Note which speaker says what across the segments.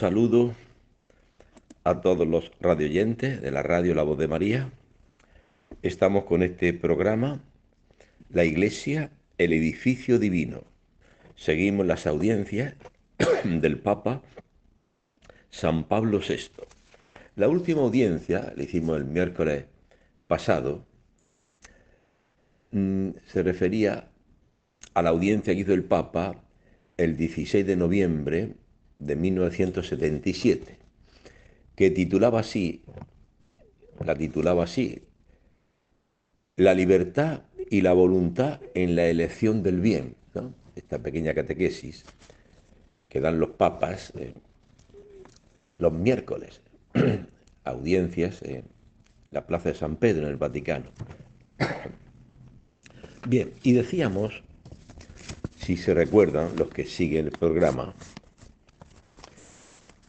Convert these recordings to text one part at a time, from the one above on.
Speaker 1: saludo a todos los radioyentes de la radio La Voz de María. Estamos con este programa, La Iglesia, el edificio divino. Seguimos las audiencias del Papa San Pablo VI. La última audiencia, la hicimos el miércoles pasado, se refería a la audiencia que hizo el Papa el 16 de noviembre de 1977, que la titulaba así, La libertad y la voluntad en la elección del bien, ¿no? Esta pequeña catequesis que dan los papas los miércoles, audiencias en la Plaza de San Pedro en el Vaticano. Bien, y decíamos, si se recuerdan los que siguen el programa,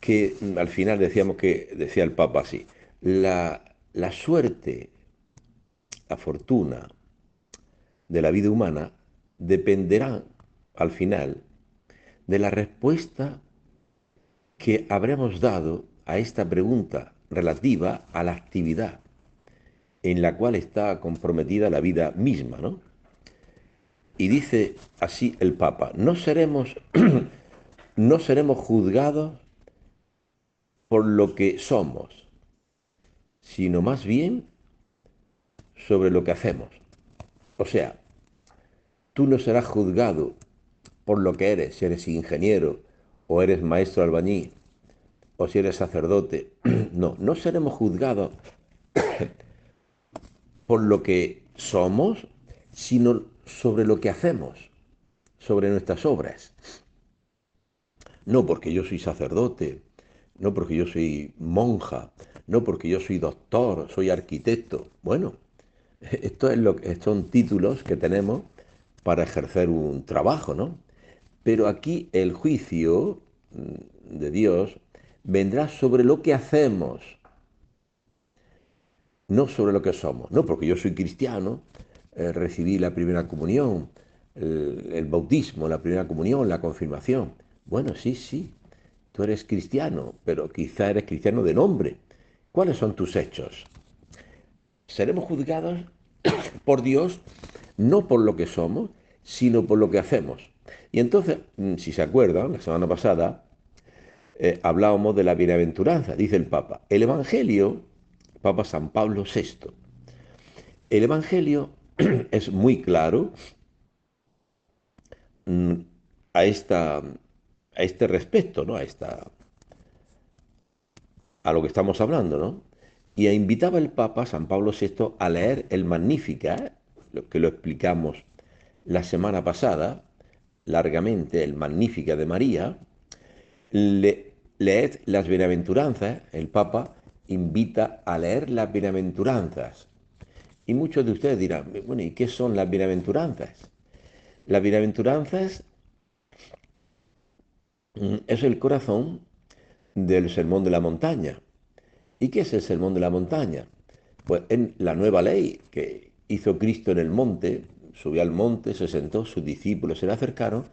Speaker 1: que al final decíamos que, decía el Papa así, la suerte, la fortuna de la vida humana dependerá al final de la respuesta que habremos dado a esta pregunta relativa a la actividad en la cual está comprometida la vida misma, ¿no? Y dice así el Papa, no seremos juzgados por lo que somos, sino más bien sobre lo que hacemos. O sea, tú no serás juzgado por lo que eres, si eres ingeniero o eres maestro albañil o si eres sacerdote. No, no seremos juzgados por lo que somos, sino sobre lo que hacemos, sobre nuestras obras. No porque yo soy sacerdote, no porque yo soy monja, no porque yo soy doctor, soy arquitecto. Bueno, esto es son títulos que tenemos para ejercer un trabajo, ¿no? Pero aquí el juicio de Dios vendrá sobre lo que hacemos, no sobre lo que somos. No porque yo soy cristiano, recibí la primera comunión, el bautismo, la primera comunión, la confirmación. Bueno, sí, sí, tú eres cristiano, pero quizá eres cristiano de nombre. ¿Cuáles son tus hechos? Seremos juzgados por Dios no por lo que somos, sino por lo que hacemos. Y entonces, si se acuerdan, la semana pasada hablábamos de la bienaventuranza, dice el Papa. El Evangelio, Papa San Pablo VI, el Evangelio es muy claro mm, a, esta, a este respecto, ¿no? A lo que estamos hablando, ¿no? Y invitaba el Papa San Pablo VI a leer el Magnífica, lo que lo explicamos la semana pasada, largamente, el Magnífica de María. Leed las bienaventuranzas, el Papa invita a leer las bienaventuranzas. Y muchos de ustedes dirán, bueno, ¿y qué son las bienaventuranzas? Las bienaventuranzas es el corazón del Sermón de la Montaña. ¿Y qué es el Sermón de la Montaña? Pues en la nueva ley que hizo Cristo en el monte, subió al monte, se sentó, sus discípulos se le acercaron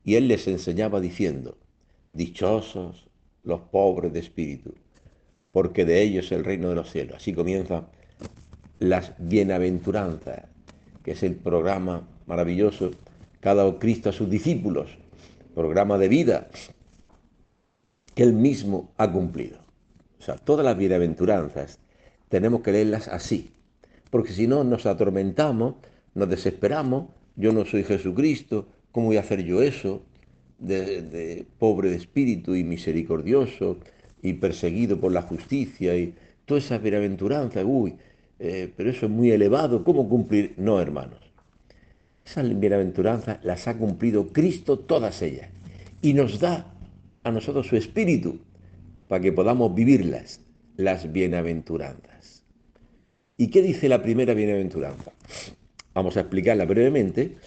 Speaker 1: y él les enseñaba diciendo, dichosos los pobres de espíritu, porque de ellos es el reino de los cielos. Así comienzan las bienaventuranzas, que es el programa maravilloso que ha dado Cristo a sus discípulos, programa de vida que él mismo ha cumplido. O sea, todas las bienaventuranzas tenemos que leerlas así, porque si no nos atormentamos, nos desesperamos, yo no soy Jesucristo, ¿cómo voy a hacer yo eso? De pobre de espíritu y misericordioso y perseguido por la justicia y todas esas bienaventuranzas, pero eso es muy elevado, ¿cómo cumplir? No, hermanos, esas bienaventuranzas las ha cumplido Cristo todas ellas y nos da a nosotros su espíritu para que podamos vivirlas, las bienaventuranzas. ¿Y qué dice la primera bienaventuranza? Vamos a explicarla brevemente.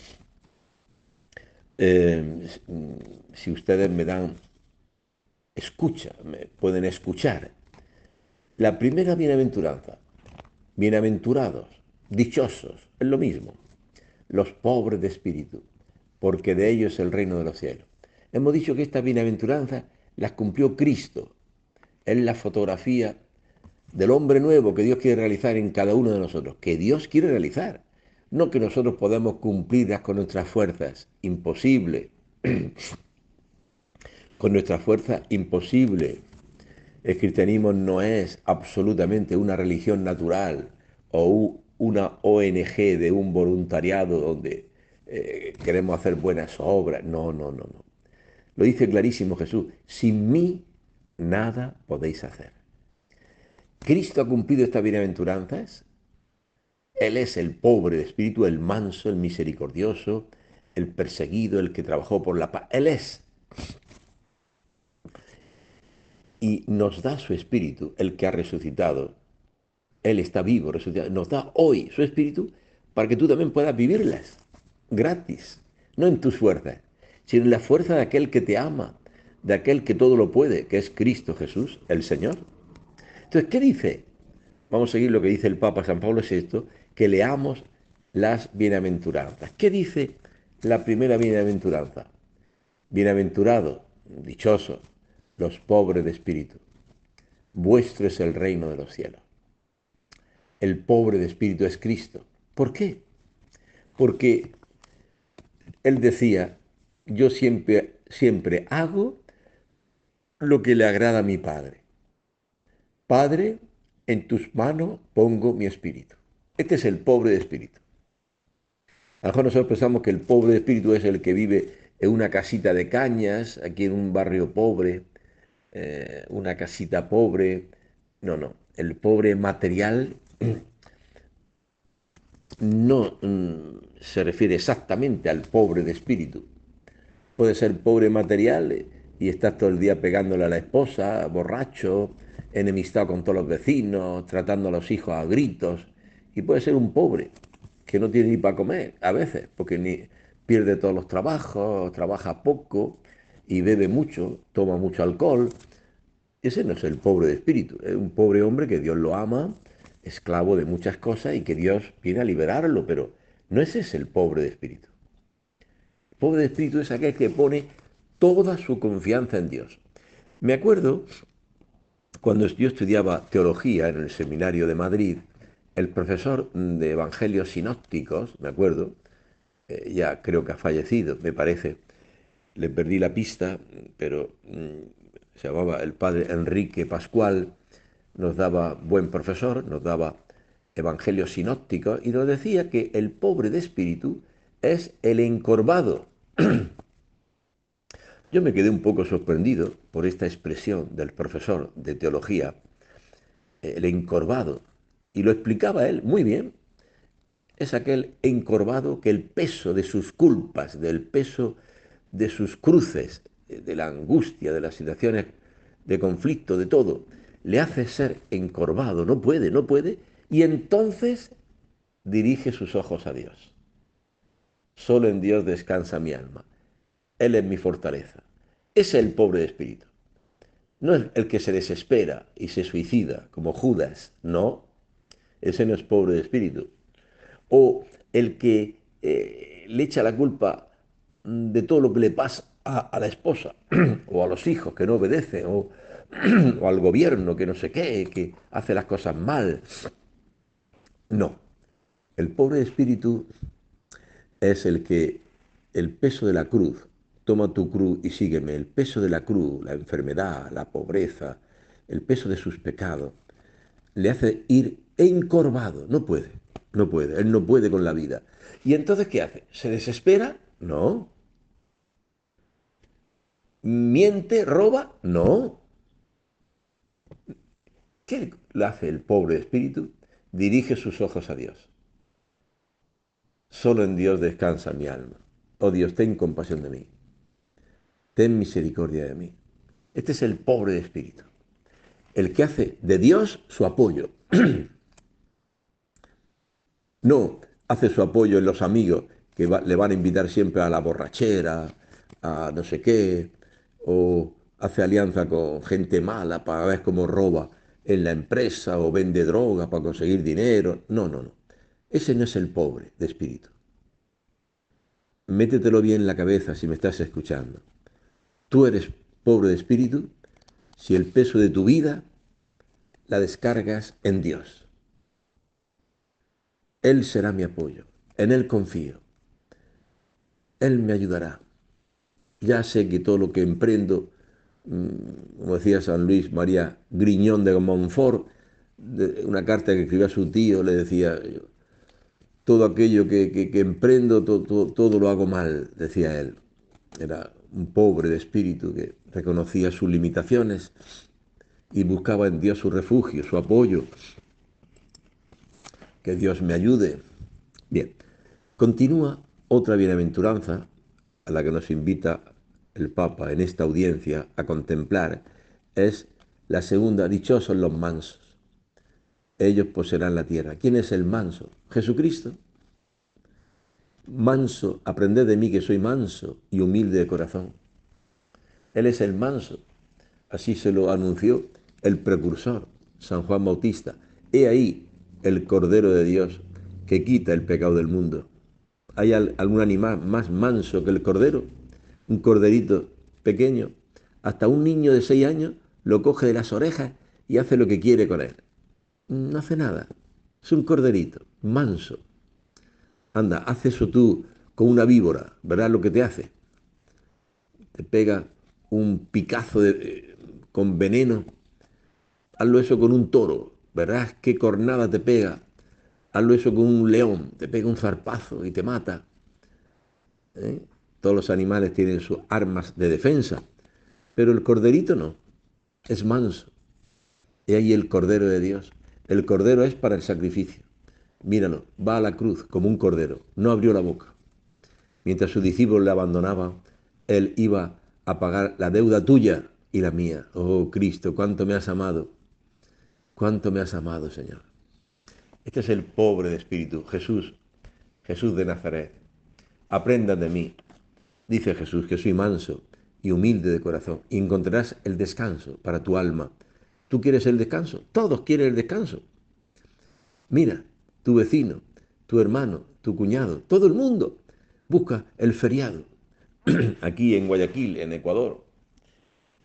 Speaker 1: Eh, si ustedes me dan escucha, me pueden escuchar. La primera bienaventuranza, bienaventurados, dichosos, es lo mismo, los pobres de espíritu, porque de ellos es el reino de los cielos. Hemos dicho que esta bienaventuranza las cumplió Cristo. Es la fotografía del hombre nuevo que Dios quiere realizar en cada uno de nosotros, que Dios quiere realizar. No que nosotros podemos cumplirlas con nuestras fuerzas, imposible. Con nuestra fuerza, imposible. El cristianismo no es absolutamente una religión natural o una ONG de un voluntariado donde queremos hacer buenas obras. No, no, no, no. Lo dice clarísimo Jesús. Sin mí nada podéis hacer. Cristo ha cumplido estas bienaventuranzas. Él es el pobre de espíritu, el manso, el misericordioso, el perseguido, el que trabajó por la paz. Él es. Y nos da su espíritu, el que ha resucitado. Él está vivo, resucitado. Nos da hoy su espíritu para que tú también puedas vivirlas gratis. No en tus fuerzas, sino en la fuerza de aquel que te ama, de aquel que todo lo puede, que es Cristo Jesús, el Señor. Entonces, ¿qué dice? Vamos a seguir lo que dice el Papa San Pablo VI, que leamos las bienaventuranzas. ¿Qué dice la primera bienaventuranza? Bienaventurados, dichosos, los pobres de espíritu. Vuestro es el reino de los cielos. El pobre de espíritu es Cristo. ¿Por qué? Porque él decía, yo siempre hago lo que le agrada a mi Padre. Padre, en tus manos pongo mi espíritu. Este es el pobre de espíritu. A lo mejor nosotros pensamos que el pobre de espíritu es el que vive en una casita de cañas, aquí en un barrio pobre, una casita pobre. No, no. El pobre material no se refiere exactamente al pobre de espíritu. Puede ser pobre material y estás todo el día pegándole a la esposa, borracho, enemistado con todos los vecinos, tratando a los hijos a gritos. Y puede ser un pobre que no tiene ni para comer a veces, porque ni pierde todos los trabajos, trabaja poco y bebe mucho, toma mucho alcohol. Ese no es el pobre de espíritu, es un pobre hombre que Dios lo ama, esclavo de muchas cosas y que Dios viene a liberarlo, pero no ese es el pobre de espíritu. El pobre de espíritu es aquel que pone toda su confianza en Dios. Me acuerdo cuando yo estudiaba teología en el seminario de Madrid, el profesor de Evangelios Sinópticos, me acuerdo, ya creo que ha fallecido, me parece, le perdí la pista, pero se llamaba el padre Enrique Pascual, nos daba buen profesor, nos daba evangelios sinópticos y nos decía que el pobre de espíritu es el encorvado. Yo me quedé un poco sorprendido por esta expresión del profesor de teología, el encorvado, y lo explicaba él muy bien. Es aquel encorvado que el peso de sus culpas, del peso de sus cruces, de la angustia, de las situaciones de conflicto, de todo, le hace ser encorvado, no puede, no puede, y entonces dirige sus ojos a Dios. Solo en Dios descansa mi alma. Él es mi fortaleza. Es el pobre de espíritu. No es el que se desespera y se suicida, como Judas, no. Ese no es pobre de espíritu. O el que le echa la culpa de todo lo que le pasa a la esposa o a los hijos que no obedecen o al gobierno que no sé qué, que hace las cosas mal. No, el pobre espíritu es el que el peso de la cruz, toma tu cruz y sígueme, el peso de la cruz, la enfermedad, la pobreza, el peso de sus pecados, le hace ir encorvado, no puede, no puede, él no puede con la vida. ¿Y entonces qué hace? ¿Se desespera? No. ¿Miente? ¿Roba? No. ¿Qué le hace el pobre espíritu? Dirige sus ojos a Dios. Solo en Dios descansa mi alma. Oh Dios, ten compasión de mí. Ten misericordia de mí. Este es el pobre de espíritu. El que hace de Dios su apoyo. No hace su apoyo en los amigos que le van a invitar siempre a la borrachera, a no sé qué, o hace alianza con gente mala para ver cómo roba en la empresa o vende droga para conseguir dinero. No, no, no. Ese no es el pobre de espíritu. Métetelo bien en la cabeza si me estás escuchando. Tú eres pobre de espíritu, si el peso de tu vida la descargas en Dios. Él será mi apoyo, en Él confío, Él me ayudará. Ya sé que todo lo que emprendo, como decía San Luis María Griñón de Montfort, una carta que escribió a su tío, le decía, todo aquello que emprendo, todo lo hago mal, decía él. Era un pobre de espíritu que reconocía sus limitaciones y buscaba en Dios su refugio, su apoyo. Que Dios me ayude. Bien, continúa otra bienaventuranza a la que nos invita el Papa en esta audiencia a contemplar. Es la segunda, dichosos los mansos. Ellos poseerán la tierra. ¿Quién es el manso? Jesucristo. Manso, aprended de mí que soy manso y humilde de corazón. Él es el manso. Así se lo anunció el precursor, San Juan Bautista. He ahí el Cordero de Dios que quita el pecado del mundo. ¿Hay algún animal más manso que el cordero? Un corderito pequeño. Hasta un niño de 6 años lo coge de las orejas y hace lo que quiere con él. No hace nada. Es un corderito, manso. Anda, haz eso tú con una víbora, verás lo que te hace. Te pega un picazo con veneno. Hazlo eso con un toro, verás qué cornada te pega. Hazlo eso con un león, te pega un zarpazo y te mata. ¿Eh? Todos los animales tienen sus armas de defensa, pero el corderito no, es manso. Y ahí el cordero de Dios. El cordero es para el sacrificio. Míralo, va a la cruz como un cordero, no abrió la boca. Mientras sus discípulos le abandonaban, él iba a pagar la deuda tuya y la mía. Oh Cristo, cuánto me has amado, cuánto me has amado, Señor. Este es el pobre de espíritu, Jesús, Jesús de Nazaret. Aprendan de mí, dice Jesús, que soy manso y humilde de corazón, y encontrarás el descanso para tu alma. ¿Tú quieres el descanso? Todos quieren el descanso. Mira, tu vecino, tu hermano, tu cuñado, todo el mundo busca el feriado. Aquí en Guayaquil, en Ecuador,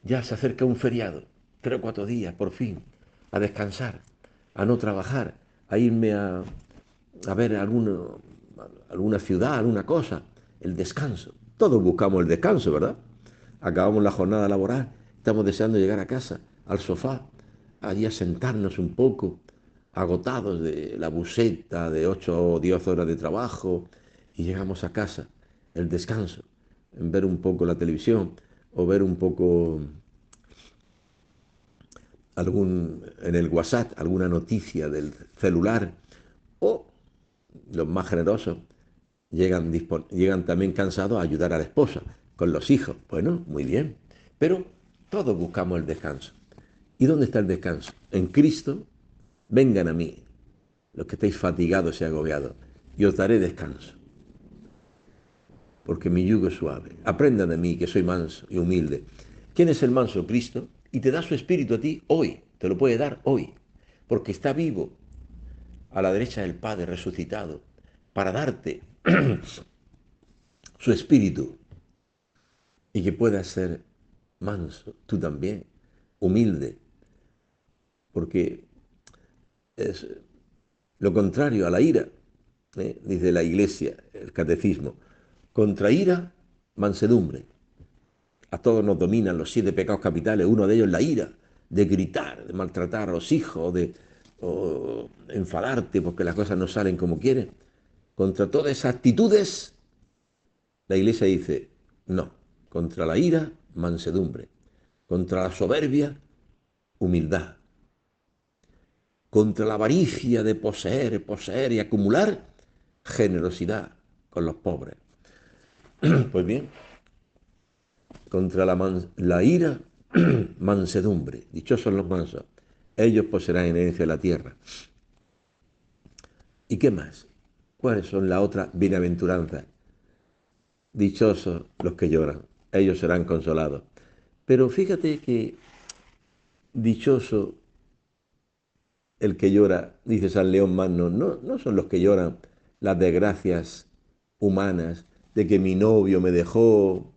Speaker 1: ya se acerca un feriado, 3 o 4 días, por fin, a descansar, a no trabajar, a irme a ver alguna ciudad, alguna cosa, el descanso. Todos buscamos el descanso, ¿verdad? Acabamos la jornada laboral, estamos deseando llegar a casa, al sofá, allí a sentarnos un poco, agotados de la buseta de 8 o 10 horas de trabajo, y llegamos a casa, el descanso, en ver un poco la televisión o ver un poco en el WhatsApp alguna noticia del celular, o los más generosos llegan también cansados a ayudar a la esposa con los hijos. Bueno, muy bien, pero todos buscamos el descanso. ¿Y dónde está el descanso? En Cristo. Vengan a mí, los que estáis fatigados y agobiados, y os daré descanso, porque mi yugo es suave. Aprendan de mí, que soy manso y humilde. ¿Quién es el manso? Cristo. Y te da su espíritu a ti hoy, te lo puede dar hoy, porque está vivo a la derecha del Padre resucitado, para darte su espíritu y que puedas ser manso, tú también, humilde, porque es lo contrario a la ira, dice la Iglesia, el catecismo. Contra ira, mansedumbre. A todos nos dominan los 7 pecados capitales, uno de ellos la ira, de gritar, de maltratar a los hijos, o enfadarte porque las cosas no salen como quieren. Contra todas esas actitudes, la Iglesia dice, no, contra la ira, mansedumbre, contra la soberbia, humildad, contra la avaricia de poseer y acumular, generosidad con los pobres. Pues bien, contra la ira, mansedumbre. Dichosos los mansos, ellos poseerán en herencia la tierra. ¿Y qué más? ¿Cuáles son las otras bienaventuranzas? Dichosos los que lloran, ellos serán consolados. Pero fíjate que dichoso el que llora, dice San León Magno, no son los que lloran las desgracias humanas de que mi novio me dejó,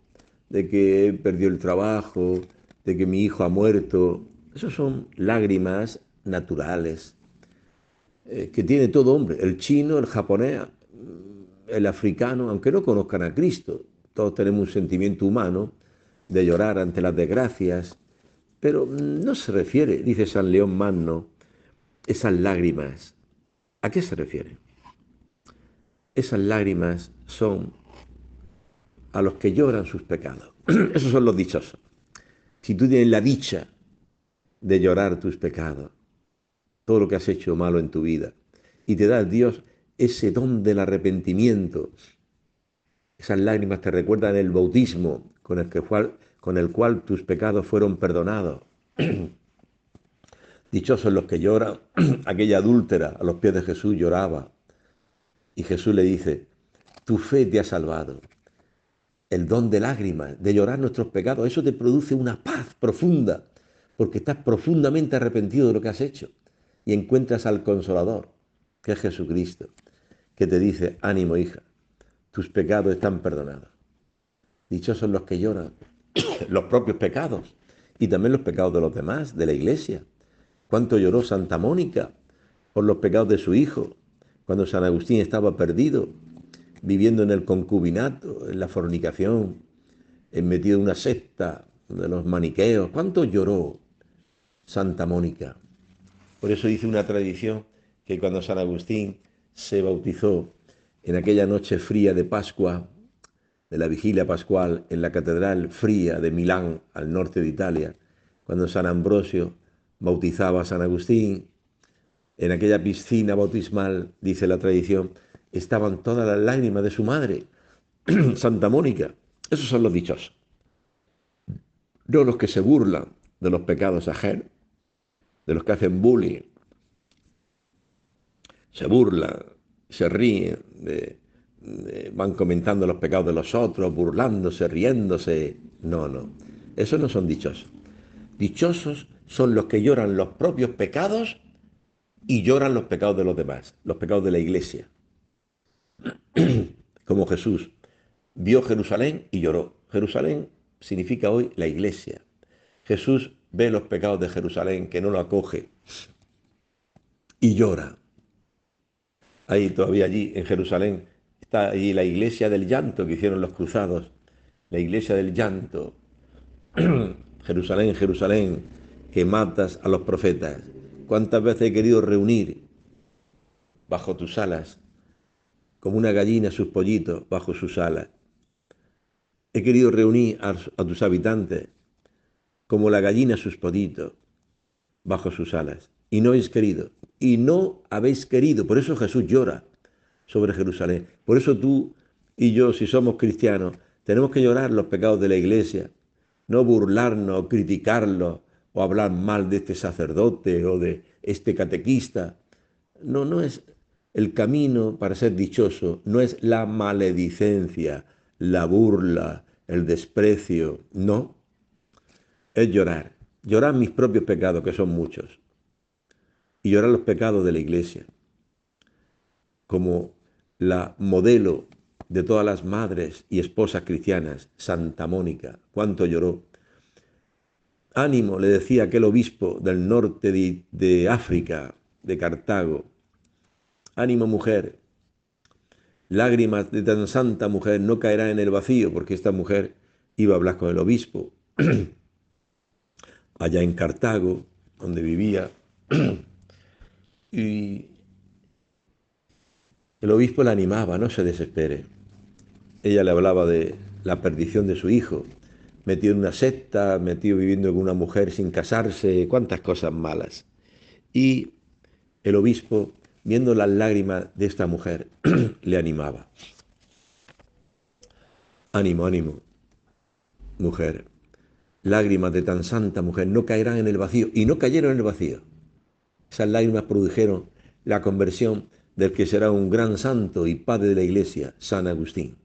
Speaker 1: de que perdió el trabajo, de que mi hijo ha muerto. Esas son lágrimas naturales que tiene todo hombre, el chino, el japonés, el africano, aunque no conozcan a Cristo. Todos tenemos un sentimiento humano de llorar ante las desgracias, pero no se refiere, dice San León Magno, esas lágrimas. ¿A qué se refiere? Esas lágrimas son a los que lloran sus pecados. Esos son los dichosos. Si tú tienes la dicha de llorar tus pecados, todo lo que has hecho malo en tu vida, y te da Dios ese don del arrepentimiento, esas lágrimas te recuerdan el bautismo con el cual tus pecados fueron perdonados. Dichosos los que lloran. Aquella adúltera a los pies de Jesús lloraba. Y Jesús le dice, tu fe te ha salvado. El don de lágrimas, de llorar nuestros pecados, eso te produce una paz profunda, porque estás profundamente arrepentido de lo que has hecho. Y encuentras al Consolador, que es Jesucristo, que te dice, ánimo hija, tus pecados están perdonados. Dichosos los que lloran los propios pecados y también los pecados de los demás, de la iglesia. ¿Cuánto lloró Santa Mónica por los pecados de su hijo cuando San Agustín estaba perdido, viviendo en el concubinato, en la fornicación, metido en una secta de los maniqueos? ¿Cuánto lloró Santa Mónica? Por eso dice una tradición que cuando San Agustín se bautizó en aquella noche fría de Pascua, de la vigilia pascual, en la catedral fría de Milán, al norte de Italia, cuando San Ambrosio bautizaba a San Agustín, en aquella piscina bautismal, dice la tradición, estaban todas las lágrimas de su madre, Santa Mónica. Esos son los dichosos. No los que se burlan de los pecados ajenos, de los que hacen bullying, se burlan, se ríen, van comentando los pecados de los otros, burlándose, riéndose. No, no, esos no son dichosos. Dichosos son los que lloran los propios pecados y lloran los pecados de los demás, los pecados de la iglesia. Como Jesús vio Jerusalén y lloró. Jerusalén significa hoy la iglesia. Jesús ve los pecados de Jerusalén, que no lo acoge, y llora. Ahí todavía allí en Jerusalén está allí la iglesia del llanto que hicieron los cruzados, la iglesia del llanto. Jerusalén, Jerusalén, que matas a los profetas. ¿Cuántas veces he querido reunir bajo tus alas, como una gallina sus pollitos bajo sus alas? He querido reunir a tus habitantes, como la gallina sus pollitos bajo sus alas. Y no habéis querido. Y no habéis querido. Por eso Jesús llora sobre Jerusalén. Por eso tú y yo, si somos cristianos, tenemos que llorar los pecados de la iglesia. No burlarnos, o criticarlos, o hablar mal de este sacerdote o de este catequista. No, no es el camino para ser dichoso, no es la maledicencia, la burla, el desprecio, no. Es llorar, llorar mis propios pecados, que son muchos, y llorar los pecados de la iglesia, como la modelo de todas las madres y esposas cristianas, Santa Mónica. ¿Cuánto lloró? Ánimo, le decía aquel obispo del norte de África, de Cartago. Ánimo, mujer. Lágrimas de tan santa mujer no caerán en el vacío, porque esta mujer iba a hablar con el obispo allá en Cartago, donde vivía, y el obispo la animaba, no se desespere. Ella le hablaba de la perdición de su hijo, metido en una secta, metido viviendo con una mujer sin casarse, cuántas cosas malas. Y el obispo, viendo las lágrimas de esta mujer, le animaba. Ánimo, ánimo, mujer. Lágrimas de tan santa mujer no caerán en el vacío. Y no cayeron en el vacío. Esas lágrimas produjeron la conversión del que será un gran santo y padre de la iglesia, San Agustín.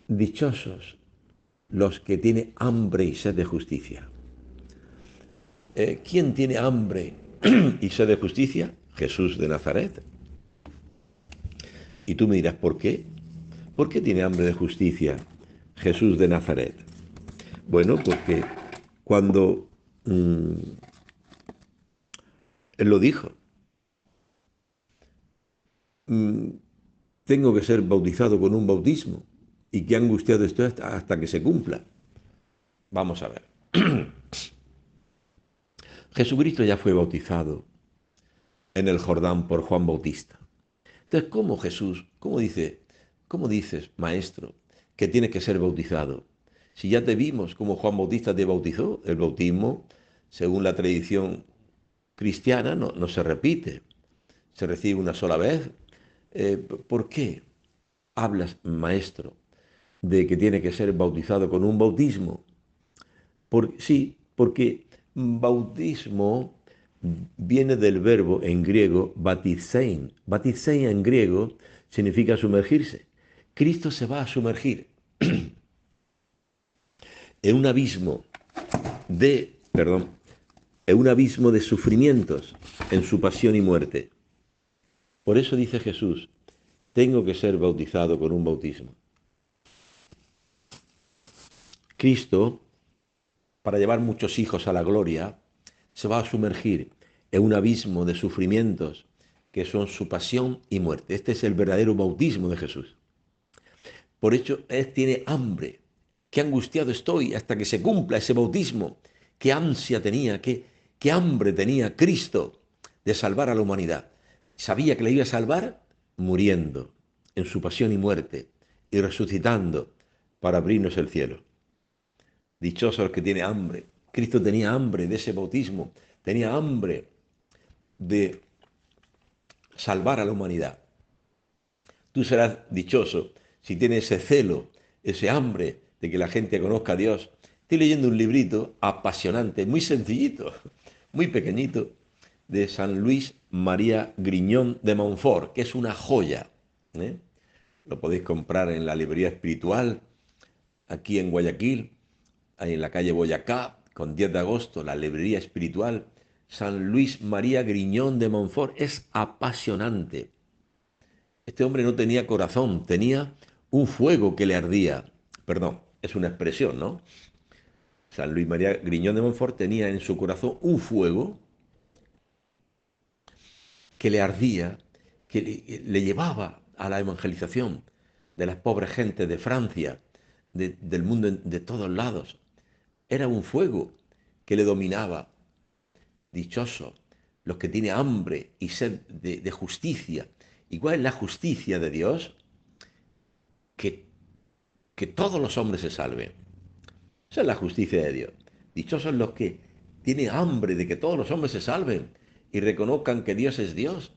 Speaker 1: Dichosos los que tienen hambre y sed de justicia. ¿Quién tiene hambre y sed de justicia? Jesús de Nazaret. Y tú me dirás, ¿por qué? ¿Por qué tiene hambre de justicia? Jesús de Nazaret? Bueno, porque cuando él lo dijo, mm, tengo que ser bautizado con un bautismo y qué angustiado estoy hasta que se cumpla. Vamos a ver. Jesucristo ya fue bautizado en el Jordán por Juan Bautista. Entonces, ¿cómo Jesús, cómo dices, maestro, que tienes que ser bautizado? Si ya te vimos cómo Juan Bautista te bautizó, el bautismo, según la tradición cristiana, no se repite, se recibe una sola vez. ¿Por qué hablas, maestro, de que tiene que ser bautizado con un bautismo? Sí, porque bautismo viene del verbo en griego batizein. Batizein en griego significa sumergirse. Cristo se va a sumergir en un abismo perdón, en un abismo de sufrimientos en su pasión y muerte. Por eso dice Jesús, tengo que ser bautizado con un bautismo. Cristo, para llevar muchos hijos a la gloria, se va a sumergir en un abismo de sufrimientos que son su pasión y muerte. Este es el verdadero bautismo de Jesús. Por eso Él tiene hambre. Qué angustiado estoy hasta que se cumpla ese bautismo. Qué ansia tenía, qué hambre tenía Cristo de salvar a la humanidad. Sabía que le iba a salvar muriendo en su pasión y muerte y resucitando para abrirnos el cielo. Dichosos los que tienen hambre. Cristo tenía hambre de ese bautismo, tenía hambre de salvar a la humanidad. Tú serás dichoso si tienes ese celo, ese hambre de que la gente conozca a Dios. Estoy leyendo un librito apasionante, muy sencillito, muy pequeñito, de San Luis María Griñón de Montfort, que es una joya. ¿eh? Lo podéis comprar en la librería espiritual, aquí en Guayaquil, ahí en la calle Boyacá, con 10 de agosto, la librería espiritual. San Luis María Griñón de Montfort es apasionante. Este hombre no tenía corazón, tenía un fuego que le ardía. Perdón, es una expresión, ¿no? San Luis María Griñón de Montfort tenía en su corazón un fuego que le ardía, que le llevaba a la evangelización de las pobres gentes de Francia, del mundo, de todos lados. Era un fuego que le dominaba. Dichosos los que tienen hambre y sed de justicia. ¿Y cuál es la justicia de Dios? Que que todos los hombres se salven. Esa es la justicia de Dios. Dichosos los que tienen hambre de que todos los hombres se salven y reconozcan que Dios es Dios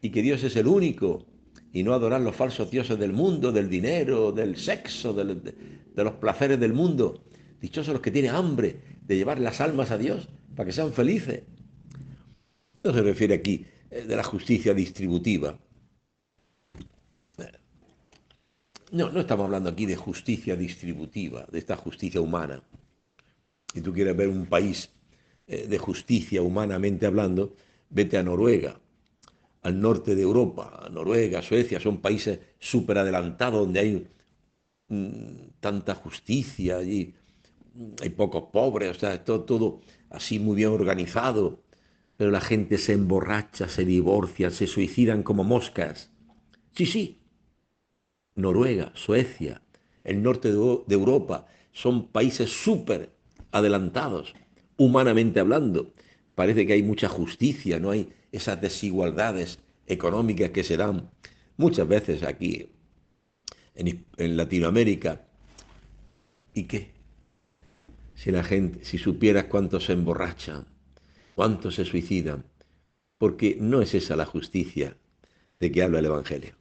Speaker 1: y que Dios es el único y no adorar los falsos dioses del mundo, del dinero, del sexo, de los placeres del mundo. Dichosos los que tienen hambre de llevar las almas a Dios para que sean felices. No se refiere aquí de la justicia distributiva. No estamos hablando aquí de justicia distributiva, de esta justicia humana. Si tú quieres ver un país de justicia humanamente hablando, vete a Noruega, al norte de Europa, Noruega, Suecia, son países súper adelantados donde hay tanta justicia, allí hay pocos pobres, o sea, todo así muy bien organizado, pero la gente se emborracha, se divorcia, se suicidan como moscas. Sí, sí, Noruega, Suecia, el norte de Europa, son países súper adelantados, humanamente hablando. Parece que hay mucha justicia, no hay esas desigualdades económicas que se dan muchas veces aquí en Latinoamérica. ¿Y qué? Si la gente, si supieras cuántos se emborrachan, cuántos se suicidan, porque no es esa la justicia de que habla el Evangelio.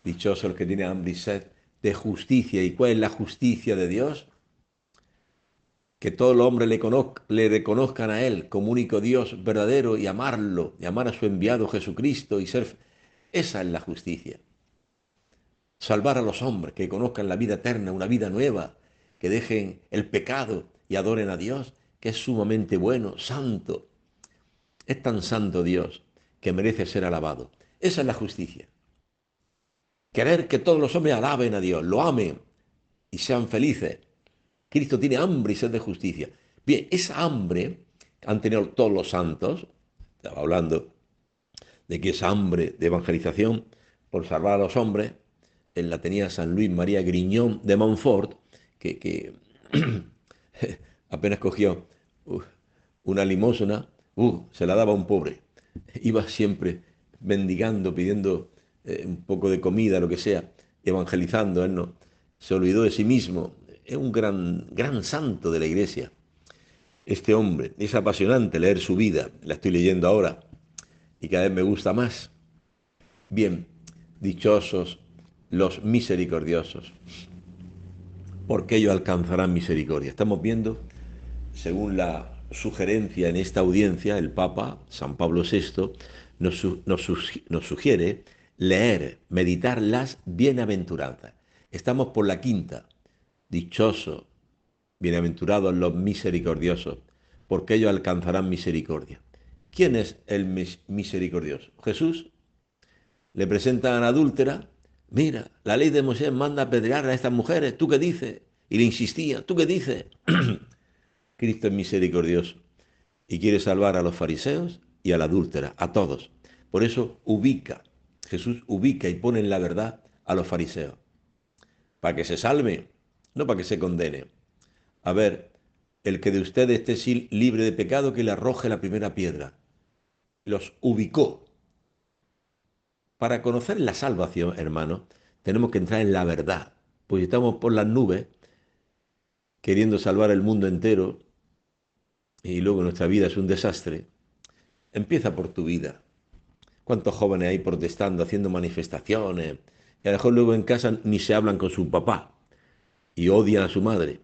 Speaker 1: Dichosos los que tienen hambre y sed de justicia. ¿Y cuál es la justicia de Dios? Que todos los hombres le reconozcan a Él como único Dios verdadero y amarlo, y amar a su enviado Jesucristo y ser... Esa es la justicia. Salvar a los hombres, que conozcan la vida eterna, una vida nueva, que dejen el pecado y adoren a Dios, que es sumamente bueno, santo. Es tan santo Dios que merece ser alabado. Esa es la justicia. Querer que todos los hombres alaben a Dios, lo amen, y sean felices. Cristo tiene hambre y sed de justicia. Bien, esa hambre han tenido todos los santos, estaba hablando de que esa hambre de evangelización por salvar a los hombres, la tenía San Luis María Griñón de Montfort, que apenas cogió una limosna, se la daba a un pobre. Iba siempre mendigando, pidiendo un poco de comida, lo que sea, evangelizando. Él no se olvidó de sí mismo. Es un gran santo de la iglesia. Este hombre, es apasionante leer su vida, la estoy leyendo ahora y cada vez me gusta más. Bien, dichosos los misericordiosos, porque ellos alcanzarán misericordia. Estamos viendo, según la sugerencia en esta audiencia, el Papa, San Pablo VI, nos sugiere leer, meditar las bienaventuranzas. Estamos por la quinta. Dichosos, bienaventurados los misericordiosos, porque ellos alcanzarán misericordia. ¿Quién es el misericordioso? Jesús. Le presentan a la adúltera. Mira, la ley de Moisés manda apedrear a estas mujeres. ¿Tú qué dices? Y le insistía. ¿Tú qué dices? Cristo es misericordioso y quiere salvar a los fariseos y a la adúltera, a todos. Por eso Jesús ubica y pone en la verdad a los fariseos. Para que se salve, no para que se condene. A ver, el que de ustedes esté libre de pecado, que le arroje la primera piedra. Los ubicó. Para conocer la salvación, hermano, tenemos que entrar en la verdad. Pues si estamos por las nubes, queriendo salvar el mundo entero, y luego nuestra vida es un desastre, empieza por tu vida. ¿Cuántos jóvenes hay protestando, haciendo manifestaciones? Y a lo mejor luego en casa ni se hablan con su papá y odian a su madre,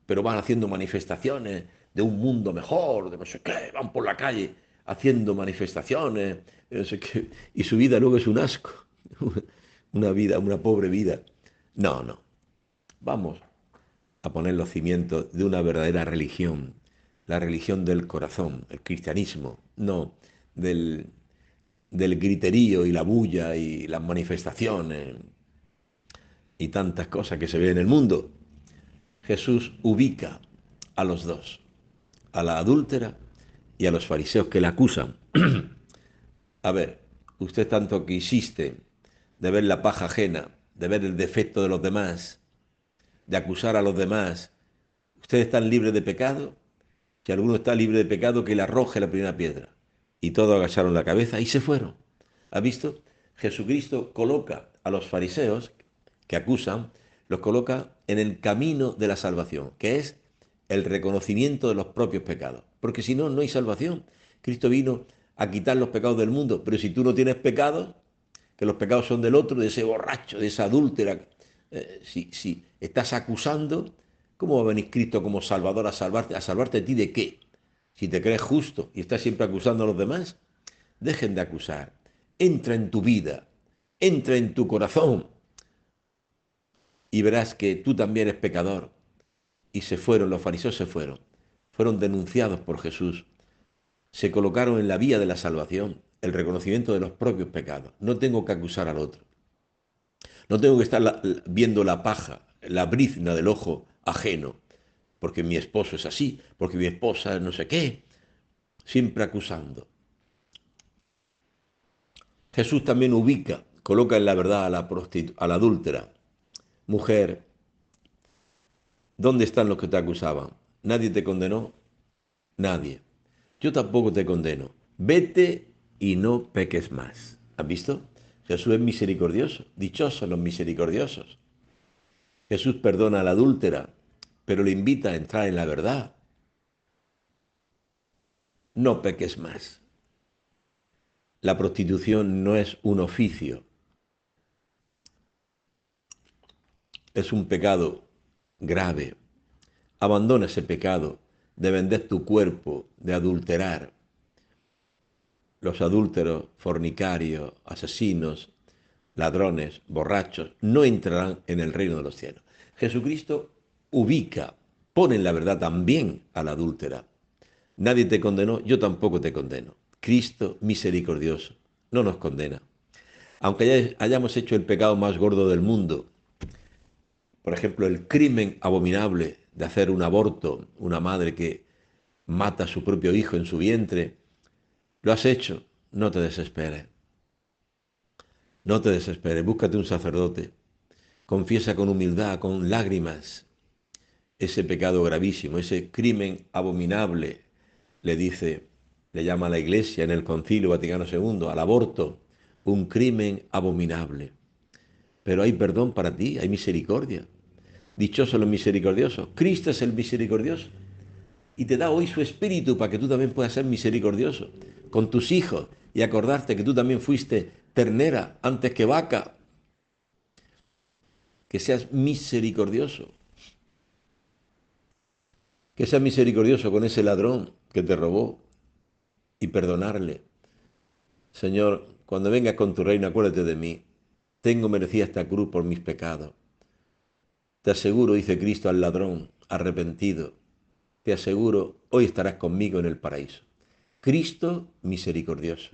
Speaker 1: pero van haciendo manifestaciones de un mundo mejor, de no sé qué, van por la calle haciendo manifestaciones, no sé qué, y su vida luego es un asco, una vida, una pobre vida. No, no, vamos a poner los cimientos de una verdadera religión, la religión del corazón, el cristianismo, no del griterío y la bulla y las manifestaciones y tantas cosas que se ven en el mundo. Jesús ubica a los dos, a la adúltera y a los fariseos que la acusan. A ver, usted tanto que insiste de ver la paja ajena, de ver el defecto de los demás, de acusar a los demás, ¿ustedes están libres de pecado? Si alguno está libre de pecado, que le arroje la primera piedra. Y todos agacharon la cabeza y se fueron. ¿Ha visto? Jesucristo coloca a los fariseos que acusan, los coloca en el camino de la salvación, que es el reconocimiento de los propios pecados. Porque si no, no hay salvación. Cristo vino a quitar los pecados del mundo, pero si tú no tienes pecados, que los pecados son del otro, de ese borracho, de esa adúltera, si estás acusando, ¿cómo va a venir Cristo como Salvador a salvarte? ¿A salvarte de ti de qué? Si te crees justo y estás siempre acusando a los demás, dejen de acusar. Entra en tu vida, entra en tu corazón y verás que tú también eres pecador. Y se fueron, los fariseos se fueron denunciados por Jesús, se colocaron en la vía de la salvación, el reconocimiento de los propios pecados. No tengo que acusar al otro. No tengo que estar viendo la paja, la brizna del ojo ajeno, porque mi esposo es así, porque mi esposa es no sé qué, siempre acusando. Jesús también ubica, coloca en la verdad a la adúltera. Mujer, ¿dónde están los que te acusaban? ¿Nadie te condenó? Nadie. Yo tampoco te condeno. Vete y no peques más. ¿Has visto? Jesús es misericordioso. Dichosos los misericordiosos. Jesús perdona a la adúltera, pero le invita a entrar en la verdad. No peques más. La prostitución no es un oficio, es un pecado grave. Abandona ese pecado de vender tu cuerpo, de adulterar. Los adúlteros, fornicarios, asesinos, ladrones, borrachos, no entrarán en el reino de los cielos. Jesucristo ubica, pone en la verdad también a la adúltera. Nadie te condenó, yo tampoco te condeno. Cristo misericordioso no nos condena. Aunque hayamos hecho el pecado más gordo del mundo, por ejemplo, el crimen abominable de hacer un aborto, una madre que mata a su propio hijo en su vientre, lo has hecho, no te desesperes, no te desesperes, búscate un sacerdote, confiesa con humildad, con lágrimas, ese pecado gravísimo, ese crimen abominable, le dice, le llama a la Iglesia en el Concilio Vaticano II, al aborto, un crimen abominable. Pero hay perdón para ti, hay misericordia. Dichosos los misericordiosos. Cristo es el misericordioso. Y te da hoy su espíritu para que tú también puedas ser misericordioso con tus hijos y acordarte que tú también fuiste ternera antes que vaca. Que seas misericordioso. Que seas misericordioso con ese ladrón que te robó y perdonarle. Señor, cuando vengas con tu reino, acuérdate de mí. Tengo merecida esta cruz por mis pecados. Te aseguro, dice Cristo al ladrón arrepentido, te aseguro, hoy estarás conmigo en el paraíso. Cristo misericordioso,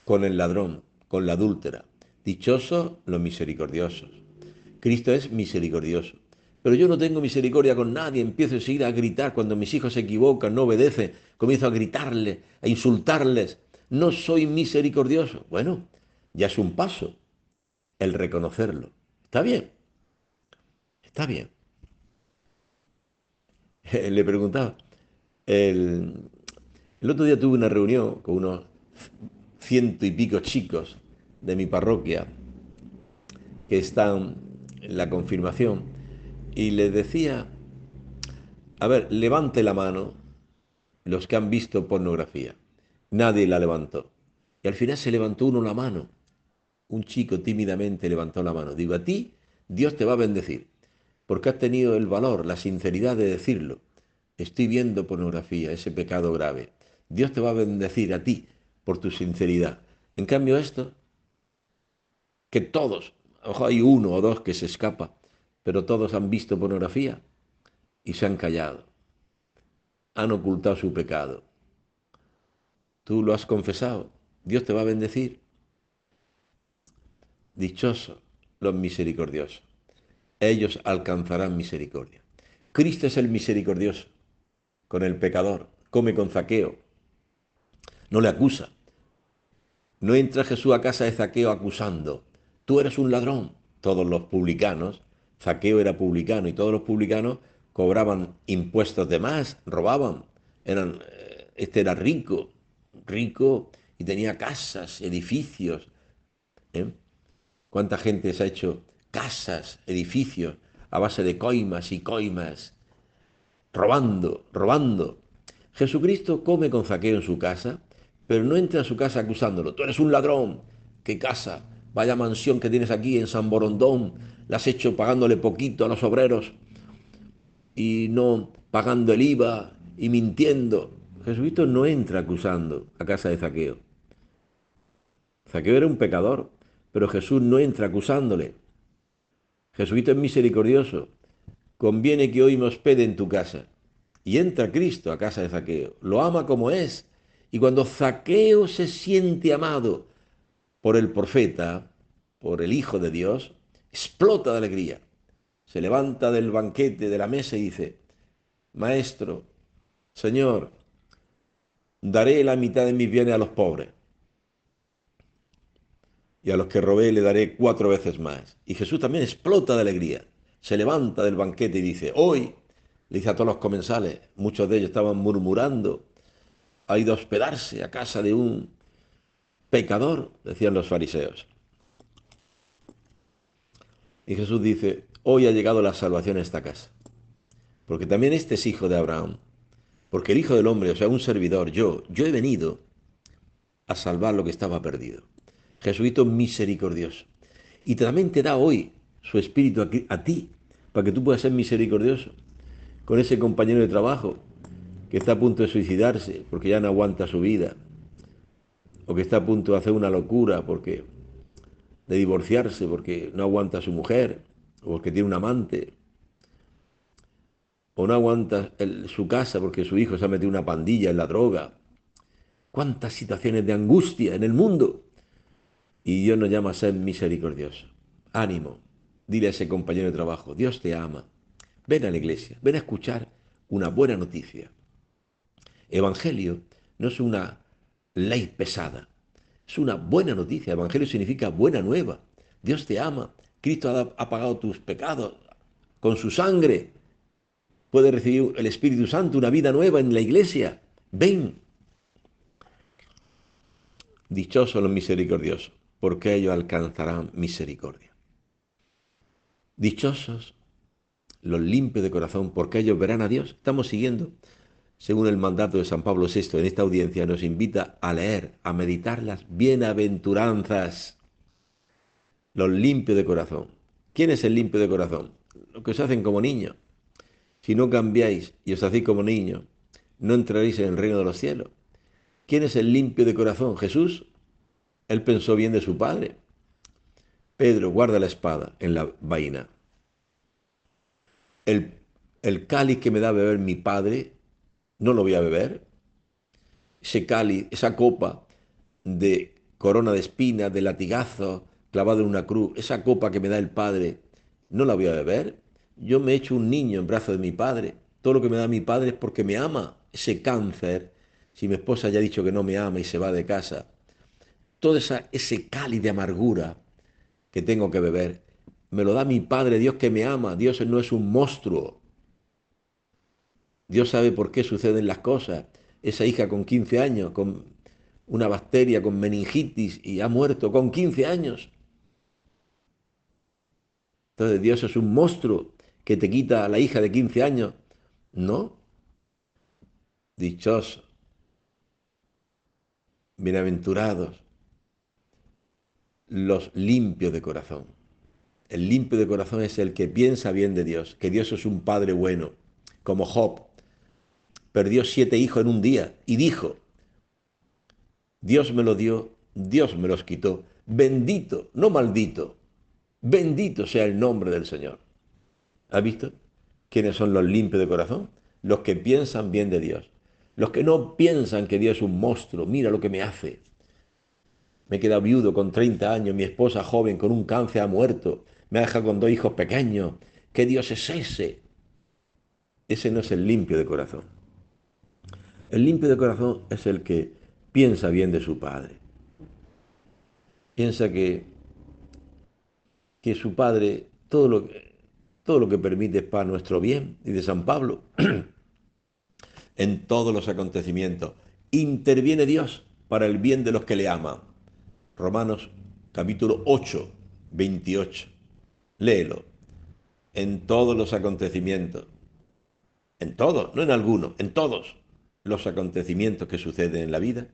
Speaker 1: con el ladrón, con la adúltera. Dichosos los misericordiosos. Cristo es misericordioso. Pero yo no tengo misericordia con nadie, empiezo enseguida a gritar cuando mis hijos se equivocan, no obedecen, comienzo a gritarles, a insultarles. No soy misericordioso. Bueno, ya es un paso el reconocerlo. Está bien, está bien. Le preguntaba, el, el otro día tuve una reunión con unos ciento y pico chicos de mi parroquia que están en la confirmación y les decía, a ver, levante la mano los que han visto pornografía. Nadie la levantó. Y al final se levantó uno la mano. Un chico tímidamente levantó la mano. Digo, a ti Dios te va a bendecir, porque has tenido el valor, la sinceridad de decirlo. Estoy viendo pornografía, ese pecado grave. Dios te va a bendecir a ti por tu sinceridad. En cambio esto, que todos, ojo, hay uno o dos que se escapa, pero todos han visto pornografía y se han callado, han ocultado su pecado. Tú lo has confesado, Dios te va a bendecir. Dichosos los misericordiosos, ellos alcanzarán misericordia. Cristo es el misericordioso con el pecador, come con Zaqueo, no le acusa. No entra Jesús a casa de Zaqueo acusando, tú eres un ladrón. Todos los publicanos, Zaqueo era publicano y todos los publicanos cobraban impuestos de más, robaban. Este era rico, rico y tenía casas, edificios. ¿Eh? ¿Cuánta gente se ha hecho casas, edificios a base de coimas y coimas, robando, robando? Jesucristo come con Zaqueo en su casa, pero no entra a su casa acusándolo. Tú eres un ladrón. ¿Qué casa? Vaya mansión que tienes aquí en San Borondón. La has hecho pagándole poquito a los obreros y no pagando el IVA y mintiendo. Jesucristo no entra acusando a casa de Zaqueo. Zaqueo era un pecador, pero Jesús no entra acusándole. Jesucristo es misericordioso. Conviene que hoy me hospede en tu casa. Y entra Cristo a casa de Zaqueo. Lo ama como es. Y cuando Zaqueo se siente amado por el profeta, por el Hijo de Dios, explota de alegría. Se levanta del banquete, de la mesa y dice, Maestro, Señor, daré la mitad de mis bienes a los pobres. Y a los que robé le daré 4 veces más. Y Jesús también explota de alegría. Se levanta del banquete y dice, hoy, le dice a todos los comensales, muchos de ellos estaban murmurando, ha ido a hospedarse a casa de un pecador, decían los fariseos. Y Jesús dice, hoy ha llegado la salvación a esta casa, porque también este es hijo de Abraham, porque el Hijo del Hombre, o sea, un servidor, yo he venido a salvar lo que estaba perdido. Jesucristo misericordioso. Y también te da hoy su espíritu a ti, para que tú puedas ser misericordioso con ese compañero de trabajo que está a punto de suicidarse porque ya no aguanta su vida, o que está a punto de hacer una locura porque de divorciarse porque no aguanta a su mujer, o porque tiene un amante, o no aguanta su casa porque su hijo se ha metido una pandilla en la droga. ¿Cuántas situaciones de angustia en el mundo? Y Dios nos llama a ser misericordiosos. Ánimo, Dile a ese compañero de trabajo, Dios te ama. Ven a la iglesia, ven a escuchar una buena noticia. Evangelio no es una ley pesada, es una buena noticia. Evangelio significa buena nueva. Dios te ama. Cristo ha pagado tus pecados con su sangre. Puedes recibir el Espíritu Santo, una vida nueva en la iglesia. Ven. Dichosos los misericordiosos, porque ellos alcanzarán misericordia. Dichosos los limpios de corazón, porque ellos verán a Dios. Estamos siguiendo, según el mandato de San Pablo VI, en esta audiencia nos invita a leer, a meditar las bienaventuranzas, los limpios de corazón. ¿Quién es el limpio de corazón? Los que se hacen como niños. Si no cambiáis y os hacéis como niños, no entraréis en el reino de los cielos. ¿Quién es el limpio de corazón? Jesús. Él pensó bien de su Padre. Pedro, guarda la espada en la vaina. El, el cáliz que me da a beber mi Padre, no lo voy a beber. Ese cáliz, esa copa de corona de espinas, de latigazo clavado en una cruz, esa copa que me da el Padre, no la voy a beber. Yo me he hecho un niño en brazos de mi Padre. Todo lo que me da mi Padre es porque me ama. Ese cáncer, si mi esposa ya ha dicho que no me ama y se va de casa, todo ese cáliz de amargura que tengo que beber, me lo da mi Padre, Dios que me ama. Dios no es un monstruo. Dios sabe por qué suceden las cosas. Esa hija con 15 años, con una bacteria, con meningitis, y ha muerto con 15 años. Entonces Dios es un monstruo que te quita a la hija de 15 años. No, dichosos, bienaventurados, los limpios de corazón. El limpio de corazón es el que piensa bien de Dios, que Dios es un Padre bueno, como Job. Perdió 7 hijos en un día y dijo, Dios me lo dio, Dios me los quitó. Bendito, no maldito. Bendito sea el nombre del Señor. ¿Has visto? ¿Quiénes son los limpios de corazón? Los que piensan bien de Dios. Los que no piensan que Dios es un monstruo. Mira lo que me hace. Me he quedado viudo con 30 años. Mi esposa joven con un cáncer ha muerto. Me ha dejado con 2 hijos pequeños. ¿Qué Dios es ese? Ese no es el limpio de corazón. El limpio de corazón es el que piensa bien de su Padre. Piensa que su Padre, todo lo que permite es para nuestro bien. Y de San Pablo, en todos los acontecimientos, interviene Dios para el bien de los que le aman. Romanos capítulo 8, 28. Léelo. En todos los acontecimientos, en todos, no en algunos, en todos los acontecimientos que suceden en la vida,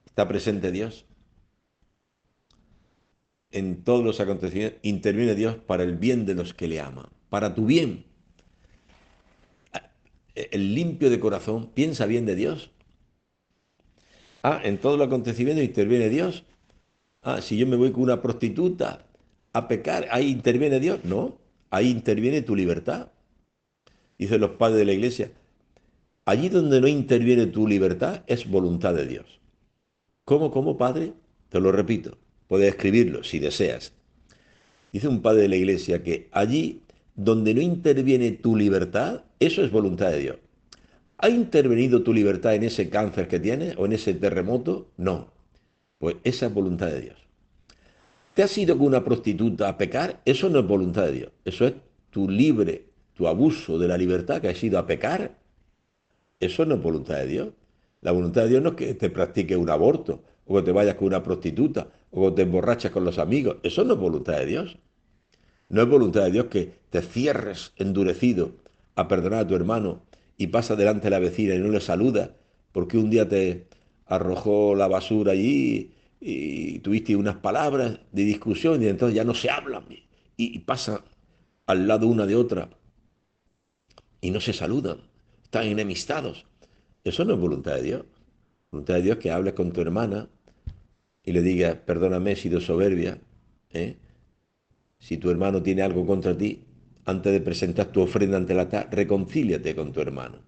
Speaker 1: está presente Dios. En todos los acontecimientos interviene Dios para el bien de los que le aman, para tu bien. El limpio de corazón piensa bien de Dios. Ah, en todos los acontecimientos interviene Dios. Ah, si yo me voy con una prostituta a pecar, ahí interviene Dios. No, ahí interviene tu libertad. Dicen los padres de la iglesia, allí donde no interviene tu libertad es voluntad de Dios. ¿Cómo, padre? Te lo repito, puedes escribirlo si deseas. Dice un padre de la iglesia que allí donde no interviene tu libertad, eso es voluntad de Dios. ¿Ha intervenido tu libertad en ese cáncer que tienes o en ese terremoto? No. Pues esa es voluntad de Dios. ¿Te has ido con una prostituta a pecar? Eso no es voluntad de Dios. Eso es tu abuso de la libertad que has ido a pecar. Eso no es voluntad de Dios. La voluntad de Dios no es que te practiques un aborto, o que te vayas con una prostituta, o que te emborrachas con los amigos. Eso no es voluntad de Dios. No es voluntad de Dios que te cierres endurecido a perdonar a tu hermano y pasa delante de la vecina y no le saluda porque un día te arrojó la basura allí y tuviste unas palabras de discusión y entonces ya no se hablan y pasa al lado una de otra y no se saludan, están enemistados. Eso no es voluntad de Dios. Voluntad de Dios es que hables con tu hermana y le digas, perdóname, he sido soberbia, ¿eh? Si tu hermano tiene algo contra ti, antes de presentar tu ofrenda ante el altar, reconcíliate con tu hermano.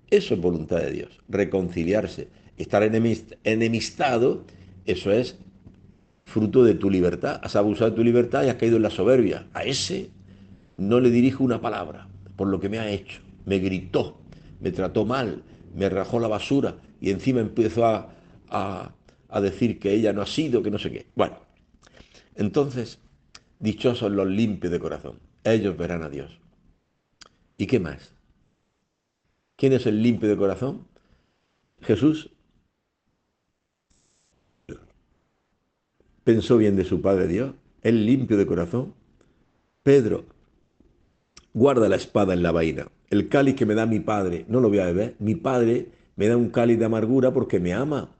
Speaker 1: Eso es voluntad de Dios, reconciliarse. Estar enemistado, eso es fruto de tu libertad. Has abusado de tu libertad y has caído en la soberbia. A ese no le dirijo una palabra por lo que me ha hecho. Me gritó, me trató mal, me rajó la basura y encima empezó a, a decir que ella no ha sido, que no sé qué. Bueno, entonces, dichosos los limpios de corazón. Ellos verán a Dios. ¿Y qué más? ¿Quién es el limpio de corazón? Jesús pensó bien de su Padre Dios, el limpio de corazón. Pedro, guarda la espada en la vaina. El cáliz que me da mi Padre, no lo voy a beber. Mi Padre me da un cáliz de amargura porque me ama.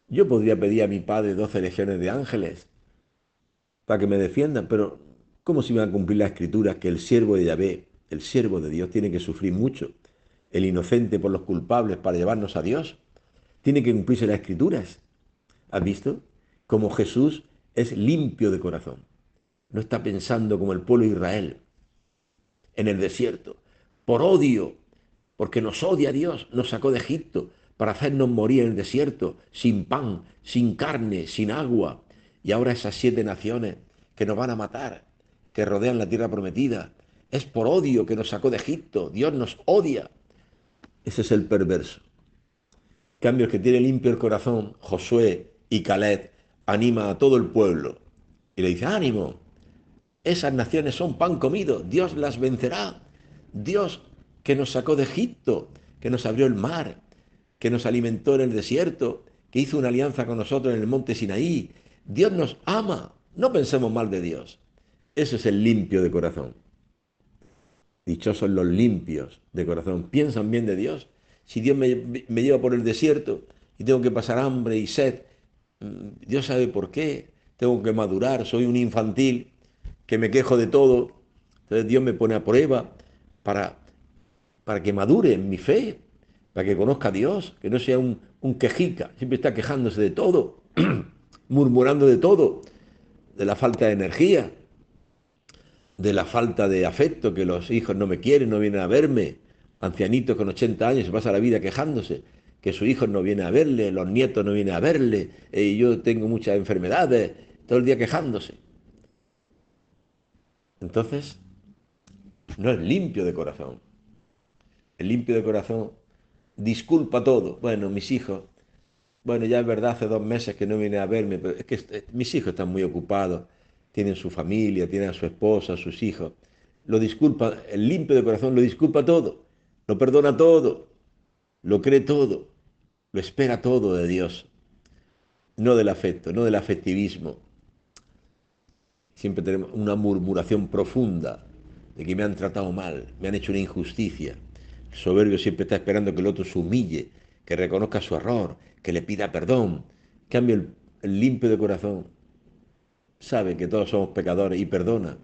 Speaker 1: Yo podría pedir a mi Padre 12 legiones de ángeles para que me defiendan, pero ¿cómo se iban a cumplir las escrituras que el siervo de Yahvé, el siervo de Dios, tiene que sufrir mucho? El inocente por los culpables para llevarnos a Dios. Tiene que cumplirse las escrituras. ¿Has visto? Como Jesús es limpio de corazón. No está pensando como el pueblo de Israel en el desierto. Por odio, porque nos odia Dios, nos sacó de Egipto para hacernos morir en el desierto, sin pan, sin carne, sin agua. Y ahora esas 7 naciones que nos van a matar, que rodean la tierra prometida, es por odio que nos sacó de Egipto. Dios nos odia. Ese es el perverso. Cambios que tiene limpio el corazón, Josué y Caleb anima a todo el pueblo y le dice, ánimo, esas naciones son pan comido, Dios las vencerá. Dios que nos sacó de Egipto, que nos abrió el mar, que nos alimentó en el desierto, que hizo una alianza con nosotros en el monte Sinaí. Dios nos ama, no pensemos mal de Dios. Ese es el limpio de corazón. Dichosos los limpios de corazón. ¿Piensan bien de Dios? Si Dios me lleva por el desierto y tengo que pasar hambre y sed, Dios sabe por qué. Tengo que madurar, soy un infantil que me quejo de todo. Entonces Dios me pone a prueba para, para que madure en mi fe, para que conozca a Dios, que no sea un quejica, siempre está quejándose de todo, murmurando de todo, de la falta de energía, de la falta de afecto, que los hijos no me quieren, no vienen a verme, ancianitos con 80 años se pasa la vida quejándose, que sus hijos no vienen a verle, los nietos no vienen a verle, yo tengo muchas enfermedades, todo el día quejándose. Entonces, no es limpio de corazón. El limpio de corazón disculpa todo. Bueno, mis hijos, bueno, ya es verdad, hace 2 meses que no viene a verme, pero es que mis hijos están muy ocupados, tienen su familia, tienen a su esposa, a sus hijos. Lo disculpa, el limpio de corazón lo disculpa todo, lo perdona todo, lo cree todo, lo espera todo de Dios, no del afecto, no del afectivismo. Siempre tenemos una murmuración profunda de que me han tratado mal, me han hecho una injusticia. El soberbio siempre está esperando que el otro se humille, que reconozca su error, que le pida perdón. En cambio, el limpio de corazón sabe que todos somos pecadores y perdona.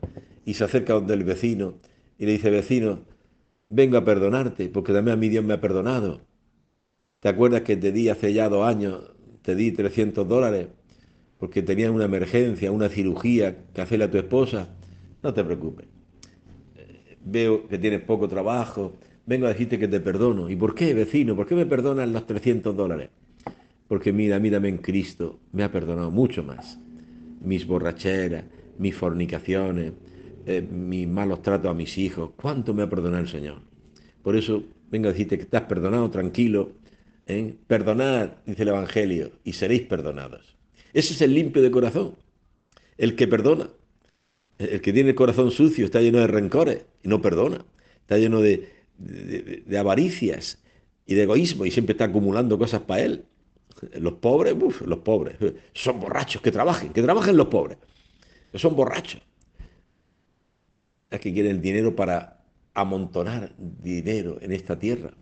Speaker 1: Y se acerca donde el vecino y le dice, vecino, vengo a perdonarte, porque también a mí Dios me ha perdonado. ¿Te acuerdas que te di hace ya 2 años, te di $300 porque tenías una emergencia, una cirugía que hacerle a tu esposa? No te preocupes. Veo que tienes poco trabajo. Vengo a decirte que te perdono. ¿Y por qué, vecino? ¿Por qué me perdonas los $300? Porque mira, mírame en Cristo. Me ha perdonado mucho más. Mis borracheras, mis fornicaciones, mis malos tratos a mis hijos. ¿Cuánto me ha perdonado el Señor? Por eso vengo a decirte que estás perdonado, tranquilo. ¿Eh? Perdonad, dice el Evangelio, y seréis perdonados. Ese es el limpio de corazón, el que perdona. El que tiene el corazón sucio está lleno de rencores y no perdona. Está lleno de avaricias y de egoísmo y siempre está acumulando cosas para él. Los pobres, uf, los pobres, son borrachos, que trabajen los pobres, que son borrachos. Es que quieren el dinero para amontonar dinero en esta tierra.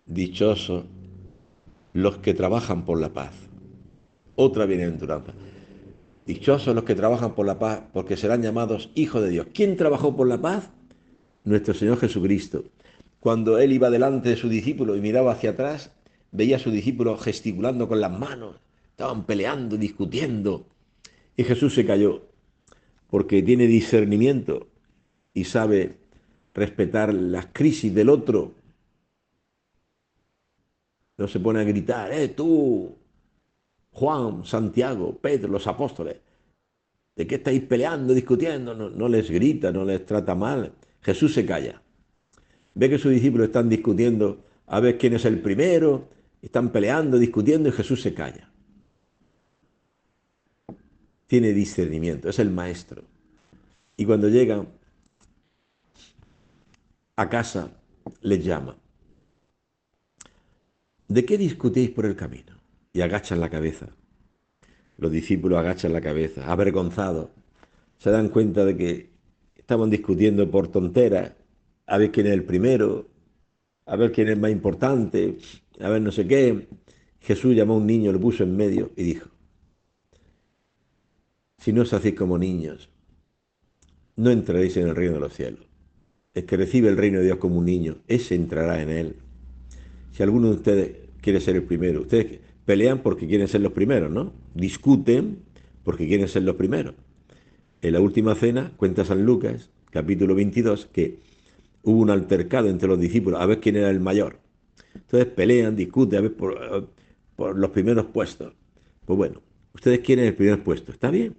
Speaker 1: Dichosos los que trabajan por la paz. Otra bienaventuranza. Dichosos los que trabajan por la paz, porque serán llamados hijos de Dios. ¿Quién trabajó por la paz? Nuestro Señor Jesucristo. Cuando Él iba delante de su discípulo y miraba hacia atrás, veía a su discípulo gesticulando con las manos. Estaban peleando, discutiendo. Y Jesús se calló, porque tiene discernimiento y sabe respetar las crisis del otro. No se pone a gritar, tú, Juan, Santiago, Pedro, los apóstoles. ¿De qué estáis peleando, discutiendo? No, no les grita, no les trata mal. Jesús se calla. Ve que sus discípulos están discutiendo a ver quién es el primero, están peleando, discutiendo y Jesús se calla. Tiene discernimiento, es el maestro. Y cuando llegan a casa, les llama. ¿De qué discutéis por el camino? Y agachan la cabeza. Los discípulos agachan la cabeza, avergonzados. Se dan cuenta de que estaban discutiendo por tonteras, a ver quién es el primero, a ver quién es más importante, a ver no sé qué. Jesús llamó a un niño, lo puso en medio y dijo, si no os hacéis como niños, no entraréis en el reino de los cielos. El que recibe el reino de Dios como un niño, ese entrará en él. Si alguno de ustedes quiere ser el primero, ustedes pelean porque quieren ser los primeros, ¿no? Discuten porque quieren ser los primeros. En la última cena, cuenta San Lucas, capítulo 22, que hubo un altercado entre los discípulos a ver quién era el mayor. Entonces pelean, discuten a ver por los primeros puestos. Pues bueno, ustedes quieren el primer puesto, está bien.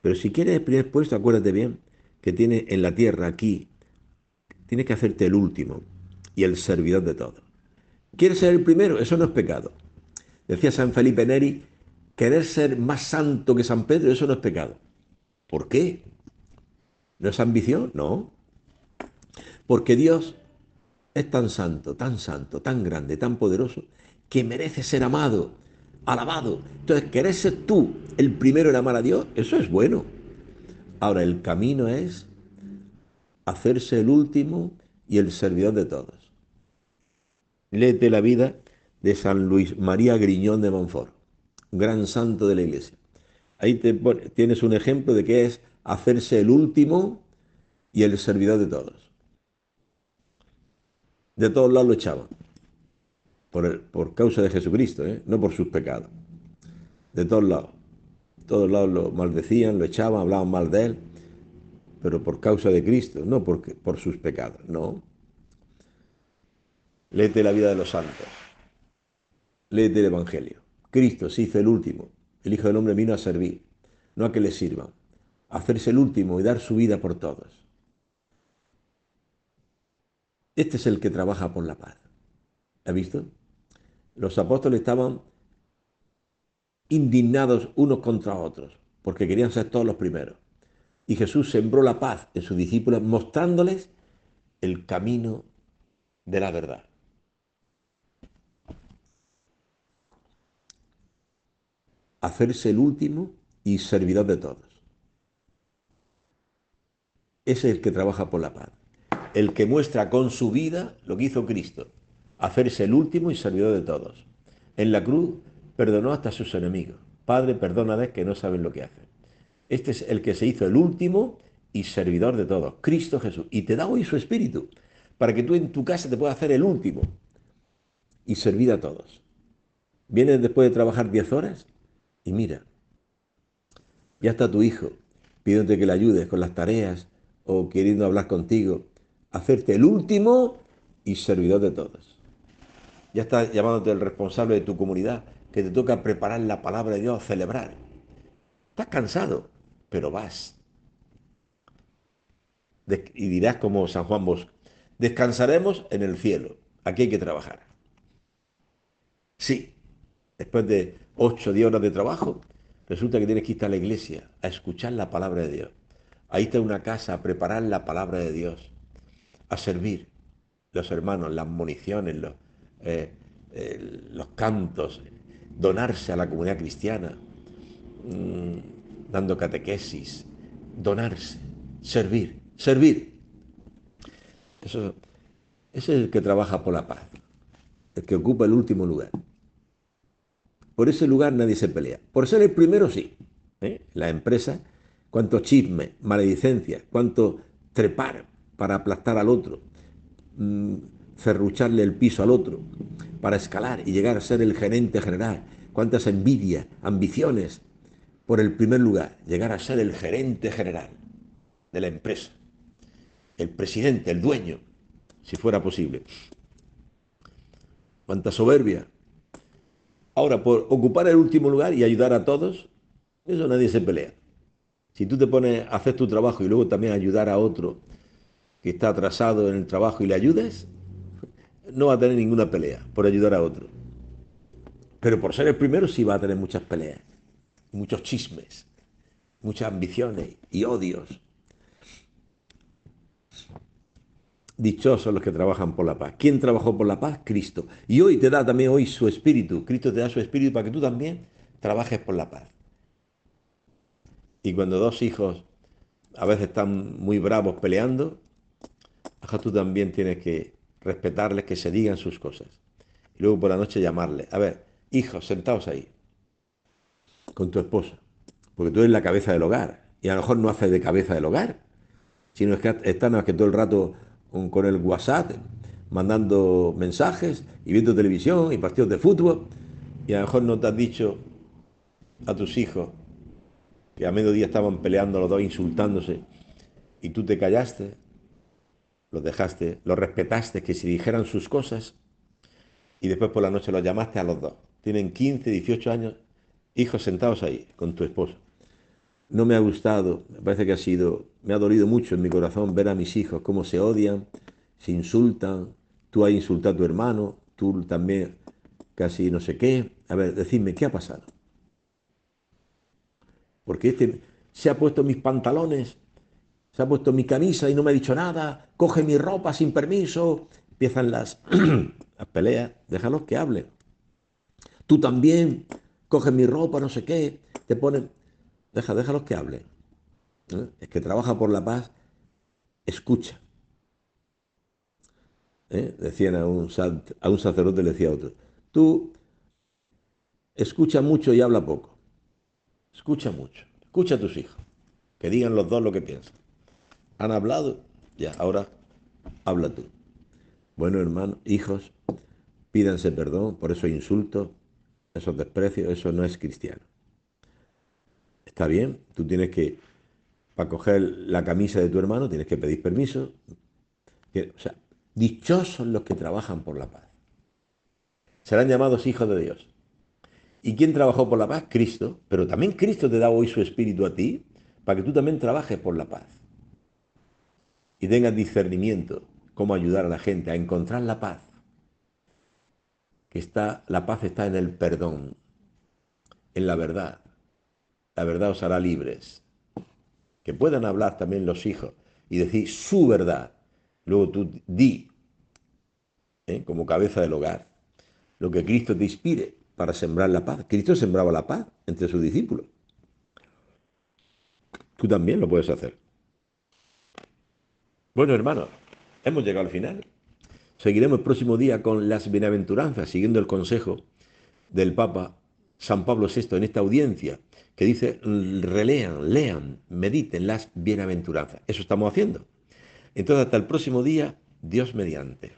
Speaker 1: Pero si quieres el primer puesto, acuérdate bien que tiene en la tierra, aquí, tienes que hacerte el último y el servidor de todos. ¿Quieres ser el primero? Eso no es pecado. Decía San Felipe Neri, querer ser más santo que San Pedro, eso no es pecado. ¿Por qué? ¿No es ambición? No. Porque Dios es tan santo, tan grande, tan poderoso, que merece ser amado, alabado. Entonces, querer ser tú el primero en amar a Dios, eso es bueno. Ahora, el camino es hacerse el último y el servidor de todos. Léete la vida de San Luis María Griñón de Montfort, un gran santo de la iglesia. Ahí tienes un ejemplo de qué es hacerse el último y el servidor de todos. De todos lados lo echaban, por causa de Jesucristo, ¿eh? No por sus pecados. De todos lados lo maldecían, lo echaban, hablaban mal de él, pero por causa de Cristo, no por sus pecados, no. Léete la vida de los santos, léete el Evangelio. Cristo se hizo el último, el Hijo del Hombre vino a servir, no a que le sirvan, a hacerse el último y dar su vida por todos. Este es el que trabaja por la paz. ¿Has visto? Los apóstoles estaban indignados unos contra otros, porque querían ser todos los primeros. Y Jesús sembró la paz en sus discípulos, mostrándoles el camino de la verdad. Hacerse el último y servidor de todos. Ese es el que trabaja por la paz. El que muestra con su vida lo que hizo Cristo. Hacerse el último y servidor de todos. En la cruz perdonó hasta a sus enemigos. Padre, perdónales que no saben lo que hacen. Este es el que se hizo el último y servidor de todos, Cristo Jesús. Y te da hoy su espíritu, para que tú en tu casa te puedas hacer el último y servir a todos. Vienes después de trabajar 10 horas y mira, ya está tu hijo pidiéndote que le ayudes con las tareas o queriendo hablar contigo, hacerte el último y servidor de todos. Ya está llamándote el responsable de tu comunidad, que te toca preparar la palabra de Dios, celebrar. Estás cansado, pero vas. Y dirás como San Juan Bosco, descansaremos en el cielo, aquí hay que trabajar. Sí, después de 8 o 10 horas de trabajo, resulta que tienes que ir a la iglesia a escuchar la palabra de Dios. A irte a una casa a preparar la palabra de Dios, a servir los hermanos, las municiones, los cantos, donarse a la comunidad cristiana, dando catequesis, donarse, servir. Eso, ese es el que trabaja por la paz, el que ocupa el último lugar. Por ese lugar nadie se pelea. Por ser el primero sí. ¿Eh? La empresa, cuánto chisme, maledicencia, cuánto trepar para aplastar al otro, mmm, ferrucharle el piso al otro, para escalar y llegar a ser el gerente general. Cuántas envidias, ambiciones por el primer lugar, llegar a ser el gerente general de la empresa, el presidente, el dueño, si fuera posible. Cuánta soberbia. Ahora, por ocupar el último lugar y ayudar a todos, eso nadie se pelea. Si tú te pones a hacer tu trabajo y luego también ayudar a otro que está atrasado en el trabajo y le ayudes, no va a tener ninguna pelea por ayudar a otro. Pero por ser el primero sí va a tener muchas peleas, muchos chismes, muchas ambiciones y odios. Dichosos los que trabajan por la paz. ¿Quién trabajó por la paz? Cristo. Y hoy te da también hoy su espíritu. Cristo te da su espíritu para que tú también trabajes por la paz. Y cuando dos hijos a veces están muy bravos peleando, tú también tienes que respetarles, que se digan sus cosas. Y luego por la noche llamarles. A ver, hijos, sentaos ahí con tu esposa. Porque tú eres la cabeza del hogar. Y a lo mejor no haces de cabeza del hogar, sino es que están más que todo el rato con el WhatsApp, mandando mensajes y viendo televisión y partidos de fútbol. Y a lo mejor no te has dicho a tus hijos que a mediodía estaban peleando los dos, insultándose, y tú te callaste, los dejaste, los respetaste, que si dijeran sus cosas, y después por la noche los llamaste a los dos. Tienen 15, 18 años, hijos sentados ahí con tu esposo. No me ha gustado, me parece que me ha dolido mucho en mi corazón ver a mis hijos cómo se odian, se insultan, tú has insultado a tu hermano, tú también casi no sé qué. A ver, decidme, ¿qué ha pasado? Porque este se ha puesto mis pantalones, se ha puesto mi camisa y no me ha dicho nada, coge mi ropa sin permiso, empiezan las peleas, déjalos que hablen. Tú también, coges mi ropa, no sé qué, te ponen, déjalos que hablen. ¿Eh? El que trabaja por la paz, escucha. ¿Eh? Decían a un sacerdote, le decía a otro, tú escucha mucho y habla poco. Escucha mucho. Escucha a tus hijos. Que digan los dos lo que piensan. ¿Han hablado? Ya, ahora habla tú. Bueno, hermanos, hijos, pídanse perdón por esos insultos, esos desprecios, eso no es cristiano. Está bien, tú tienes que, para coger la camisa de tu hermano, tienes que pedir permiso. O sea, dichosos los que trabajan por la paz. Serán llamados hijos de Dios. ¿Y quién trabajó por la paz? Cristo. Pero también Cristo te da hoy su espíritu a ti para que tú también trabajes por la paz. Y tengas discernimiento, cómo ayudar a la gente a encontrar la paz. La paz está en el perdón, en la verdad. La verdad os hará libres. Que puedan hablar también los hijos y decir su verdad. Luego tú di, como cabeza del hogar, lo que Cristo te inspire para sembrar la paz. Cristo sembraba la paz entre sus discípulos. Tú también lo puedes hacer. Bueno, hermanos, hemos llegado al final. Seguiremos el próximo día con las bienaventuranzas, siguiendo el consejo del Papa San Pablo VI en esta audiencia, que dice, relean, lean, mediten las bienaventuranzas. Eso estamos haciendo. Entonces, hasta el próximo día, Dios mediante.